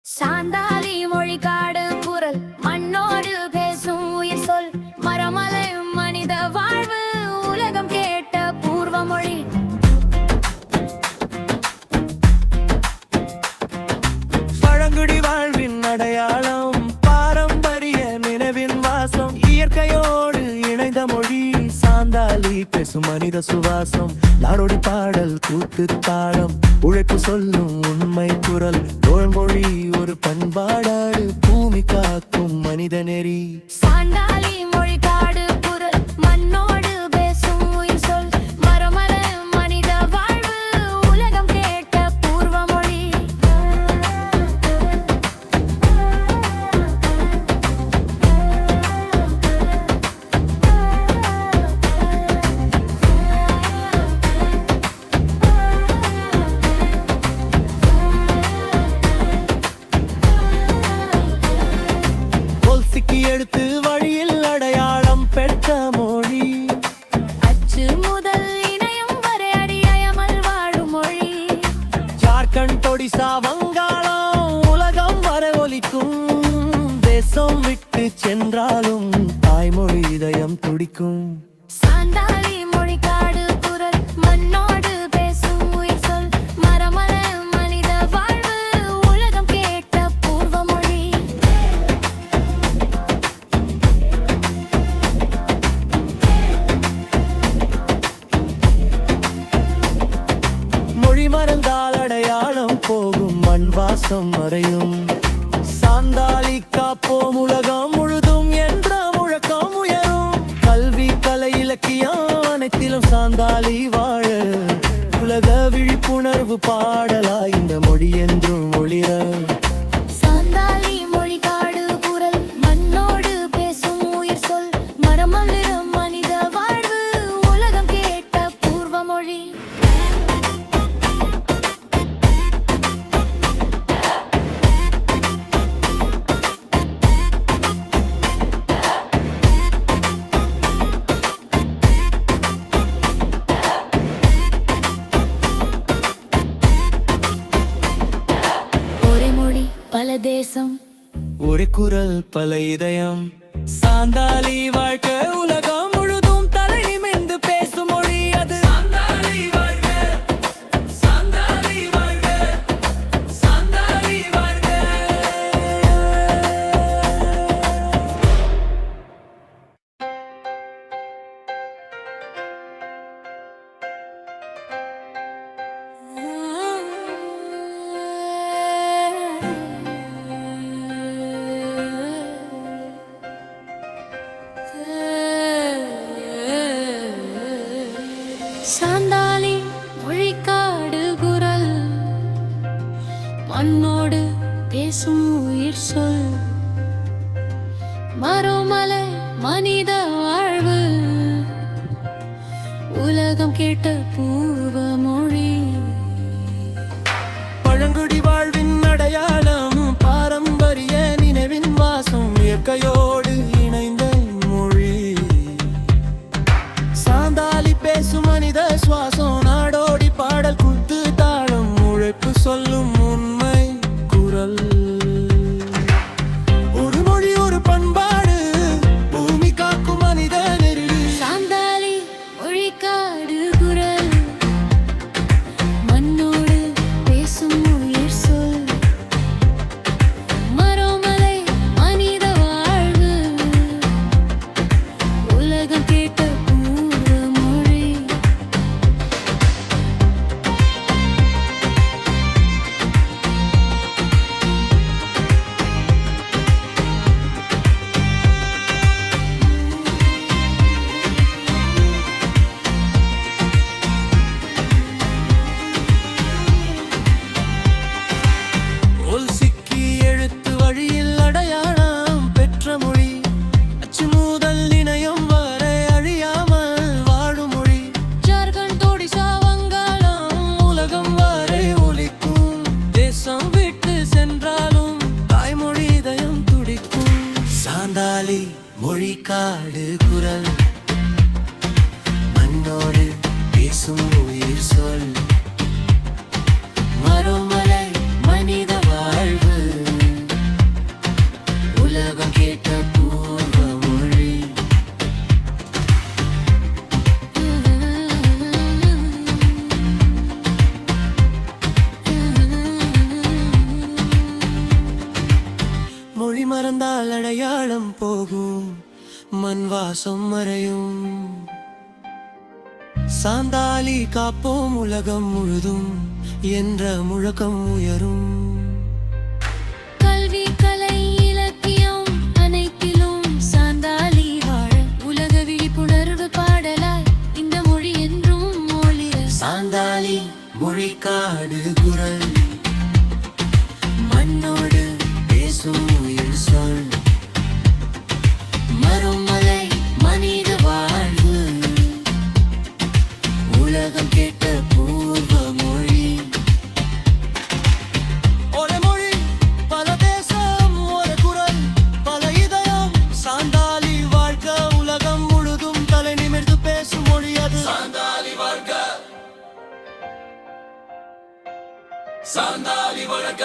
சாந்தாலி மொழிகாடு குரல் மண்ணோடு பேசும் உயிர் சொல் மரமலை மனித வாழ்வு உலகம் கேட்ட பூர்வ மொழி. பழங்குடி வாழ்வின் அடையாளம், பாரம்பரிய நினைவின் வாசம், இயற்கையோடு இணைந்த மொழி சாந்தாலி பேசும் மனித சுவாசம். நாடோடி பாடல், கூத்து தாளம், உழைப்பு சொல்லும் உண்மை குரல். தோழ்மொழி ஒரு பண்பாடாடு, பூமி காக்கும் மனித நெறி. சாந்தாலி மொழிகாடு குரல் மண்ணோடு பேசும் உயிர் சொல் மரமலை மனித வாழ்வு உலகம் கேட்ட பூர்வ மொழி. எடுத்து வழியில் அடையாளம் பெற்ற மொழி. அச்சு முதல் இணையம் வரை அடியமல் வாழும் மொழி. ஜார்க்கண்ட், ஒடிசா, வங்காளம் உலகம் வரை ஒலிக்கும். தேசம் விட்டு சென்றாலும் தாய்மொழி இதயம் துடிக்கும். சாந்தாலி மொழிகாடு குரல் மண்ணோடு பேசும் உயிர் சொல் மரமலை மனித வாழ்வு உலகம் கேட்ட பூர்வ மொழி. மொழி மறந்தால் அடையாளம் போகும், மண் வாசம் மறையும். சாந்தாலி காப்போம் உலகம் முழுதும் என்ற முழக்கம் உயரும். கல்வி, கலை, இலக்கியம் அனைத்திலும் சாந்தாலி வாழ உலக விழிப்புணர்வு பாடலாய் இந்த மொழி என்றும் ஒளிர. சாந்தாலி மொழிகாடு குரல் மண்ணோடு பேசும் உயிர் சொல் மரமலை மனித வாழ்வு உலகம் கேட்ட பூர்வ மொழி. ஒரே மொழி பல தேசம், ஒரு குரல் பல இதயம். சாந்தாலி வாழ்க்கை உலகம் முழுதும் தலை நிமிர்ந்து பேசும் மொழி அது. சாந்தாலி வாழ்க, சாந்தாலி வாழ்க, சாந்தாலி வாழ்க. சாந்தாலி மொழிகாடு குரல் மண்ணோடு பேசும் உயிர் சொல் மரமலை மனித வாழ்வு உலகம் கேட்ட பூர்வ மொழி. பழங்குடி வாழ்வின் அடையாளம், பாரம்பரிய நினைவின் வாசம், இயற்கையோடு இணைந்த மொழி சாந்தாலி பேசும் மனித சுவாசம். நாடோடி பாடல், கூத்து தாளம், உழைப்பு சொல்லும் உண்மை குரல். ஒரு மொழி ஒரு பண்பாடு, பூமி காக்கும் மனித நெறி. சாந்தாலி மொழிகாடு குரல் மண்ணோடு பேசும் உயிர் சொல் மரமலை மனித வாழ்வு உலகம் கேட்ட பூர்வ மொழி. ஒல் சிக்கி எழுத்து வழியில் அடையாளம் பெற்ற மொழி. அச்சு முதல் இணையம் வரை அழியாமல் வாழும் மொழி. ஜார்க்கண்ட், ஒடிசா, வங்காளம் உலகம் வரை ஒலிக்கும். தேசம் விட்டு சென்றாலும் தாய்மொழி இதயம் துடிக்கும். சாந்தாலி மொழிகாடு குரல் மண்ணோடு பேசும் உயிர் சொல் மரமலை மனித வாழ்வு மறந்தால் அடையாளம் போகும், மண் வாசம் மறையும். சாந்தாலி காப்போம் உலகம் முழுதும் என்ற முழக்கம் உயரும். கல்வி கலை இலக்கியம் அனைத்திலும் சாந்தாலி வாழ உலக விழிப்புணர்வு பாடலாய் இந்த மொழி என்றும் மொழிய. சாந்தாலி மொழிக்காடு குரல், மண்ணோடு பேசும் உயிர் சொல். மரம் மலை மனித வாழ்வு உலகம் கேட்ட பூர்வ மொழி. ஒரு மொழி பல தேசம், ஒரு குரல் பல இதயம். சாந்தாலி வாழ்க உலகம் முழுதும் தலை நிமிர்ந்து பேசும் மொழி அது. சாந்தாலி வாழ்க, சாந்தாலி வாழ்க.